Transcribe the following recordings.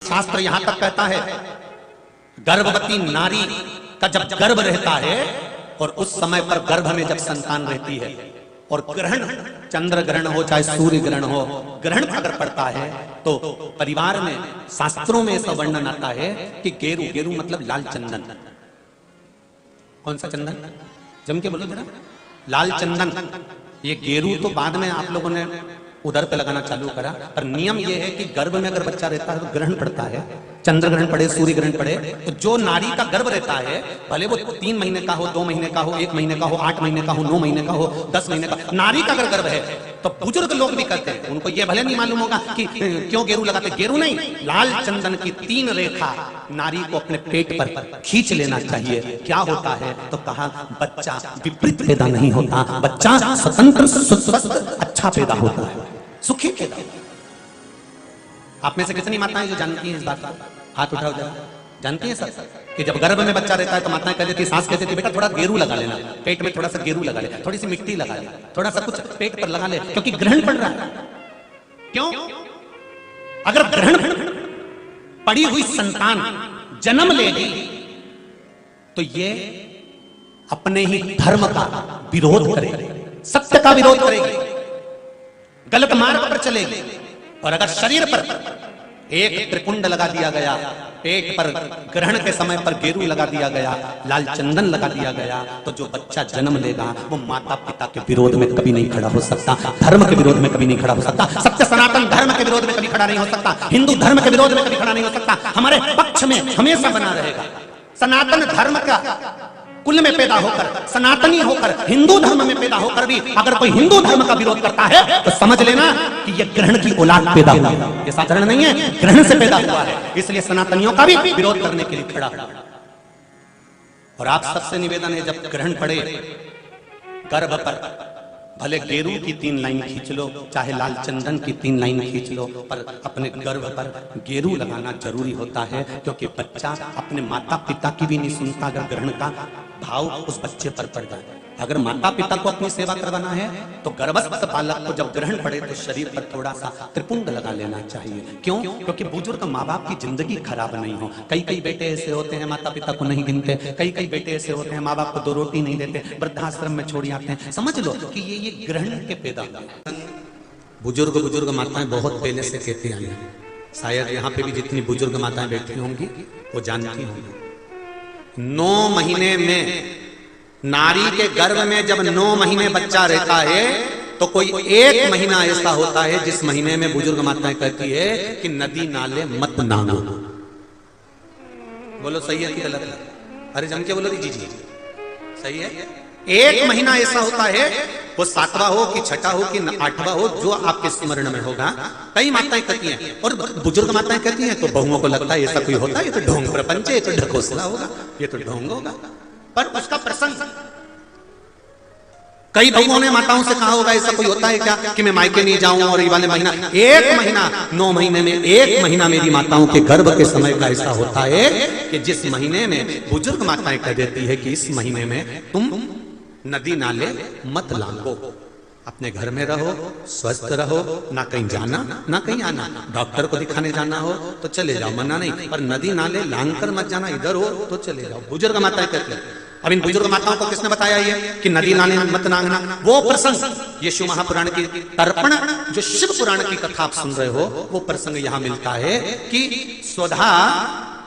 शास्त्र यहां तक कहता है गर्भवती नारी का जब गर्भ रहता है और उस समय पर गर्भ में जब संतान रहती है और ग्रहण, चंद्र ग्रहण हो चाहे सूर्य ग्रहण हो, ग्रहण अगर पड़ता है तो परिवार में शास्त्रों में ऐसा वर्णन आता है कि गेरू, गेरू मतलब लाल चंदन। कौन सा चंदन? जम के बोलो जरा। लाल चंदन। ये गेरू तो बाद में आप लोगों ने उधर पे लगाना चालू करा, पर नियम ये है कि गर्भ में अगर बच्चा रहता है तो ग्रहण पड़ता है, चंद्र ग्रहण पड़े, सूर्य ग्रहण पड़े, तो जो नारी का गर्भ रहता है, भले वो 3 महीने का हो, 2 महीने का हो, 1 महीने का हो, 8 महीने का हो, 9 महीने का हो, 10 महीने का, नारी का अगर गर्भ है तो बुजुर्ग लोग भी कहते हैं, उनको ये भले नहीं मालूम होगा कि क्यों गेरू लगाते। गेरू नहीं, लाल चंदन की 3 रेखा नारी को अपने पेट पर खींच लेना चाहिए। क्या होता है तो कहा बच्चा विपरीत पैदा नहीं होता, बच्चा स्वतंत्र स्वस्थ अच्छा पैदा होता है, सुखी पैदा। आप में से कितनी माताएं जो जानती हैं इस बात को? हाथ उठाओ जरा। जानती हैं सब कि जब गर्भ में बच्चा रहता है तो माताएं कहती थी, सास कहती थी बेटा थोड़ा गेरू लगा लेना, पेट में थोड़ा सा गेरू लगा ले, थोड़ी सी मिट्टी लगा ले, थोड़ा सा कुछ पेट पर लगा ले, क्योंकि ग्रहण पड़ रहा है। क्यों? अगर ग्रहण पड़ी हुई संतान जन्म लेगी तो ये अपने ही धर्म का विरोध करेगी, सत्य का विरोध करेगी, गलत मार्ग पर चलेगी। और अगर शरीर पर एक त्रिपुंड लगा दिया गया, पेट पर ग्रहण के समय पर गेरू लगा दिया गया, लाल चंदन लगा दिया गया, तो जो बच्चा जन्म लेगा वो माता पिता के विरोध में कभी नहीं खड़ा हो सकता, धर्म के विरोध में कभी नहीं खड़ा हो सकता, सत्य सनातन धर्म के विरोध में कभी खड़ा नहीं हो सकता, हिंदू धर्म के विरोध में कभी खड़ा नहीं हो सकता, हमारे पक्ष में हमेशा बना रहेगा। सनातन धर्म का कुल में पैदा होकर, सनातनी होकर, हिंदू धर्म में पैदा होकर भी अगर कोई हिंदू धर्म का विरोध करता है तो समझ लेना कि यह ग्रहण की औलाद पैदा हुआ है, ये साधारण नहीं है, ग्रहण से पैदा हुआ है। इसलिए सनातनियों का भी विरोध करने के लिए खड़ा। और आप सबसे निवेदन है, जब ग्रहण पड़े गर्भ पर भले गेरू की 3 लाइन खींच लो, चाहे लाल चंदन की 3 लाइन खींच लो, पर अपने गर्भ पर गेरू लगाना जरूरी होता है, क्योंकि बच्चा अपने माता पिता की भी नहीं सुनता अगर ग्रहण का भाव उस बच्चे पर पड़ जाए। अगर माता पिता को अपनी सेवा करवाना है तो गर्भस्थ बालक को जब ग्रहण पड़े तो शरीर पर थोड़ा सा त्रिपुंड लगा लेना चाहिए। क्यों? क्योंकि बुजुर्ग माँ बाप की जिंदगी खराब नहीं हो। कई बेटे ऐसे होते हैं माता पिता को नहीं गिनते, कई बेटे ऐसे होते हैं माँ बाप को 2 रोटी नहीं देते, वृद्धाश्रम में छोड़ आते हैं। समझ लो कि ये ग्रहण के पैदा हुए। बुजुर्ग माताएं बहुत पहले से कहती आई हैं, शायद यहाँ पे भी जितनी बुजुर्ग माताएं बैठी होंगी वो जानती होंगी। 9 महीने में नारी के गर्भ में जब 9 महीने बच्चा रहता है तो कोई 1 महीना ऐसा होता है जिस महीने में बुजुर्ग माताएं कहती है कि नदी नाले मत नागो। बोलो सही है कि गलत है? अरे जम के बोलो जी जी सही है। 1 महीना ऐसा होता है, वो 7वां हो कि 6ठा हो कि 8वां हो, जो आपके स्मरण में होगा। कई माताएं कहती हैं और बुजुर्ग माताएं कहती हैं तो बहुओं को लगता है ऐसा कोई होता है, ये तो ढोंग प्रपंच है, ये तो ढकोसला होगा, ये तो ढोंग होगा। पर उसका प्रसंग कई बहुओं ने माताओं से कहा होगा ऐसा कोई होता है क्या कि मैं मायके नहीं जाऊं और ये वाले महीना 1 महीना 9 महीने में 1 महीना मेरी माताओं के गर्भ के समय का ऐसा होता है कि जिस महीने में बुजुर्ग माताएं कह देती है कि इस महीने में तुम नदी नाले मत लांगो, अपने घर में रहो, स्वस्थ रहो, ना कहीं जाना ना कहीं आना। डॉक्टर को दिखाने जाना हो तो चले जाओ, मना नहीं, पर नदी नाले लांग कर मत जाना, इधर हो तो चले जाओ। बुजुर्ग माताएं कहती हैं। अब इन बुजुर्ग माताओं को किसने बताया ये कि नदी नाले मत नांगना? वो प्रसंग यीशु महापुराण की तर्पण, जो शिव पुराण की कथा आप सुन रहे हो, वो प्रसंग यहां मिलता है कि स्वधा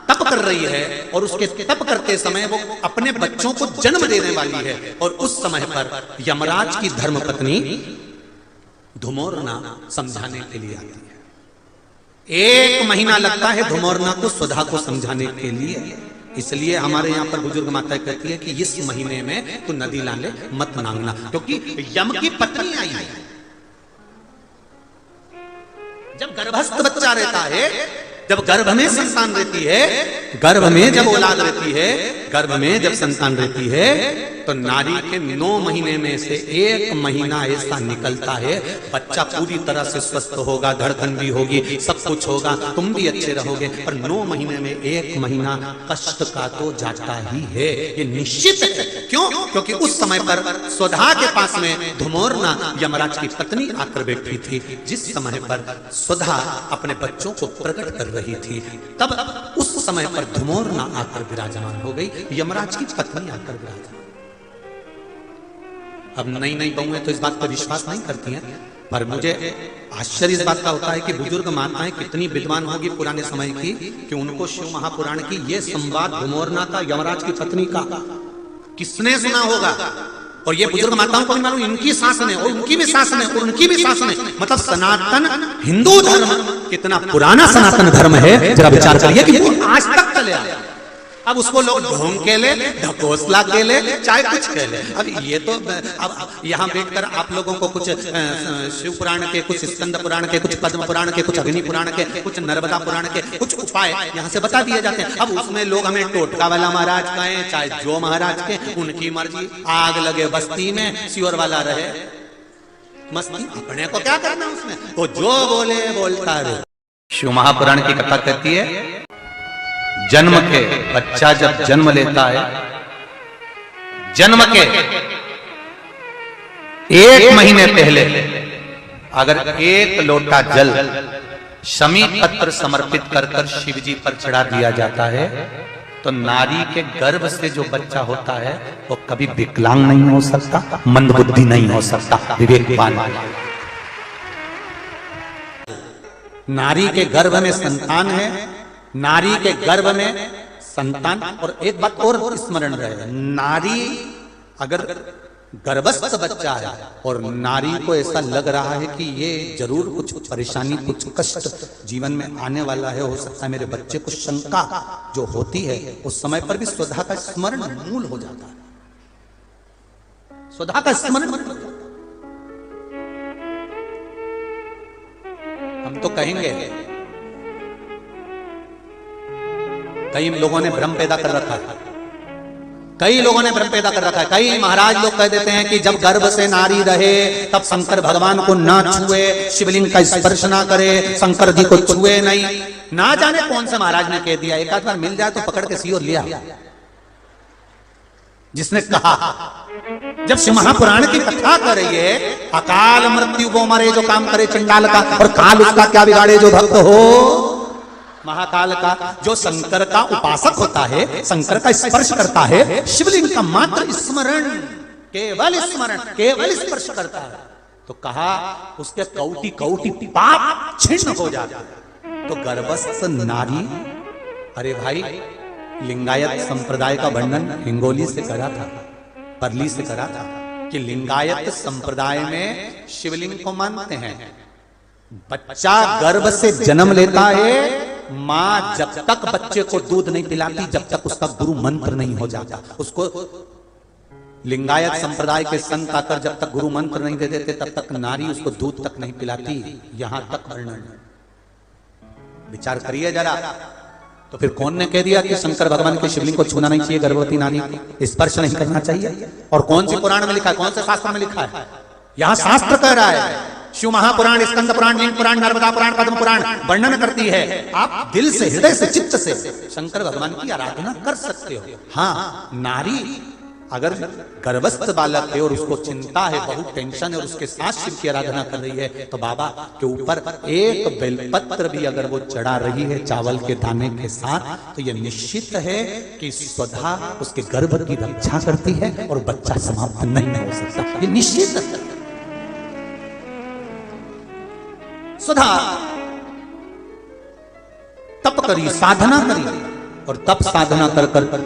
तप कर रही है और उसके तप करते समय वो अपने बच्चों को जन्म देने वाली है, और उस समय पर यमराज की धर्मपत्नी धुमोरना समझाने के लिए आती है। 1 महीना लगता है धुमोरना को स्वधा को समझाने के लिए। इसलिए हमारे यहाँ पर बुजुर्ग माताएं कहती है कि इस महीने में तो नदी नाले मत नांगना, क्योंकि यम की पत्नी आई है। जब गर्भस्थ बच्चा रहता है, जब गर्भ में संतान रहती है, गर्भ में जब औलाद रहती है, गर्भ में जब संतान रहती है, तो नारी के 9 महीने में से 1 महीना ऐसा निकलता है बच्चा पूरी तरह से स्वस्थ होगा, धड़कन भी होगी, सब कुछ होगा, तुम भी अच्छे रहोगे। पर 9 महीने में 1 महीना कष्ट का तो जाता ही है, ये निश्चित है। क्यों? क्योंकि उस समय पर स्वधा के पास में धुमोरना यमराज की पत्नी आकर बैठी थी, जिस समय पर स्वधा अपने बच्चों को प्रकट कर रही थी, तब उस समय पर धुमोरना आकर विराजमान हो गई, यमराज की पत्नी आकर विराजमान। अब नई नई बहुएं तो इस बात पर विश्वास नहीं करती हैं, पर मुझे आश्चर्य इस बात का होता है कि बुजुर्ग माताएं कितनी विद्वान होगी पुराने समय की कि उनको शिव महापुराण की ये संवाद धुमोरना का यमराज की पत्नी का किसने सुना होगा। और ये बुजुर्ग माताओं को भी मालूम, इनकी सास ने और उनकी भी सास ने और उनकी भी सास ने, मतलब सनातन हिंदू धर्म कितना पुराना सनातन धर्म है, जरा विचार करिए कि वो आज तक चले आया। अब उसको लोग ढोंग के ले, ढकोसला के ले, चाहे कुछ के ले। अब ये तो अब यहाँ बैठकर आप लोगों को कुछ शिव पुराण के, कुछ स्कंद पुराण के, कुछ पद्म पुराण के, कुछ अग्नि पुराण के, कुछ नर्मदा पुराण के कुछ उपाय यहाँ से बता दिए जाते हैं। अब उसमें लोग हमें टोटका वाला महाराज कहें, चाहे जो महाराज के, उनकी मर्जी। आग लगे बस्ती में, सियोर वाला रहे मस्ती, अपने को क्या करना उसमें, तो जो बोले बोलता रहे। शिव महापुराण की कथा कहती है, जन्म के बच्चा जब जन्म लेता है, जन्म के 1 महीने पहले अगर 1 लोटा जल शमी पत्र समर्पित कर कर शिव जी पर चढ़ा दिया जाता है, तो नारी के गर्भ से जो बच्चा होता है वो कभी विकलांग नहीं हो सकता, मंदबुद्धि नहीं हो सकता, विवेकवान। नारी के गर्भ में संतान है, नारी के गर्भ में संतान। और एक बात और स्मरण रहे, नारी अगर गर्भस्थ बच्चा है और नारी को ऐसा लग रहा है कि ये जरूर कुछ परेशानी, कुछ कष्ट जीवन में आने वाला है, हो सकता है मेरे बच्चे को, शंका जो होती है उस समय पर भी स्वधा का स्मरण मूल हो जाता है, स्वधा का स्मरण। हम तो कहेंगे, कई लोगों ने भ्रम पैदा कर रखा है, कई लोगों ने भ्रम पैदा कर रखा है। कई महाराज लोग कह देते हैं कि जब गर्भ से नारी रहे तब शंकर भगवान को ना छुए, शिवलिंग का स्पर्श ना करे, शंकर जी को छुए नहीं। ना जाने कौन से महाराज ने कह दिया, एक आध बार मिल जाए तो पकड़ के सियोर लिया, जिसने कहा जब शिव महापुराण की कथा करिए, अकाल मृत्यु वो मरे जो काम करे चंडाल का, और काल उसका क्या बिगाड़े जो भक्त हो महाकाल का। जो शंकर का उपासक होता है, शंकर का स्पर्श करता है, शिवलिंग का मात्र स्मरण, केवल स्मरण, केवल स्पर्श करता है, तो कहा उसके कौटि कौटि पाप छिन्न हो जाता है। तो गर्भस्थ नारी, अरे भाई लिंगायत संप्रदाय का वर्णन हिंगोली से करा था, परली से करा था कि लिंगायत संप्रदाय में शिवलिंग को मानते हैं। बच्चा गर्भ से जन्म लेता है, मां जब तक बच्चे को दूध नहीं पिलाती, जब तक उसका गुरु मंत्र नहीं हो जाता, उसको लिंगायत संप्रदाय के संत आकर जब तक गुरु मंत्र नहीं दे देते तब तक नारी उसको दूध तक नहीं पिलाती। यहां तक वर्णन, विचार करिए जरा। तो फिर कौन ने कह दिया कि शंकर भगवान के शिवलिंग को छूना नहीं चाहिए, गर्भवती नारी को स्पर्श नहीं करना चाहिए? और कौन सी पुराण में लिखा है, कौन से शास्त्र में लिखा है? यहां शास्त्र कह रहा है, शिव महापुराण, स्कंद पुराण, नील पुराण, नर्मदा पुराण, पद्म पुराण वर्णन करती है। आप दिल से, हृदय से, चित्त से शंकर भगवान की आराधना कर सकते हो। हाँ, नारी अगर गर्भस्थ बालक है और उसको चिंता है, बहुत टेंशन है, और उसके साथ शिव की आराधना कर रही है, तो बाबा के ऊपर एक बेलपत्र भी अगर वो चढ़ा रही है चावल के दाने के साथ, तो ये निश्चित है कि स्वधा उसके गर्भ की रक्षा करती है और बच्चा समाप्त नहीं हो सकता, ये निश्चित है। स्वधा तप करी, साधना करी, और तप साधना कर कर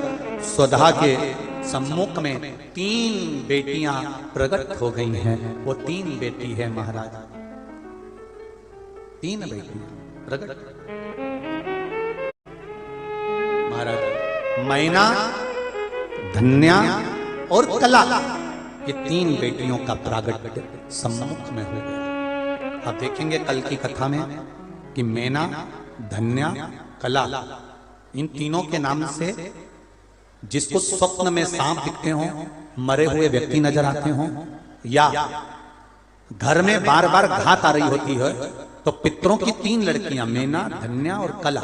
स्वधा के सम्मुख में 3 बेटियां प्रकट हो गई हैं। वो 3 बेटी है महाराज, 3 बेटियां प्रकट महाराज, मैना, धन्या और कला, ये 3 बेटियों का प्रागट्य सम्मुख में हो गया। आप देखेंगे कल की कथा में कि मैना, धन्या, कला, इन तीनों के नाम से जिसको स्वप्न में सांप दिखते हो, मरे हुए व्यक्ति नजर आते हो, या घर में बार बार घात आ रही होती है, तो पितरों की 3 लड़कियां मैना, धन्या और कला,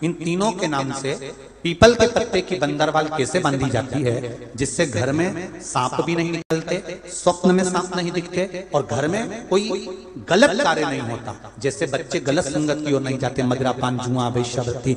इन तीनों के नाम से पीपल के पत्ते की बंदरवाल कैसे बांधी जाती है, जिससे घर में सांप भी नहीं निकलते, स्वप्न में सांप नहीं दिखते और घर में कोई गलत कार्य नहीं होता। जैसे बच्चे गलत संगत की ओर नहीं जाते, मदिरा पान जुआ वेश्यावृत्ति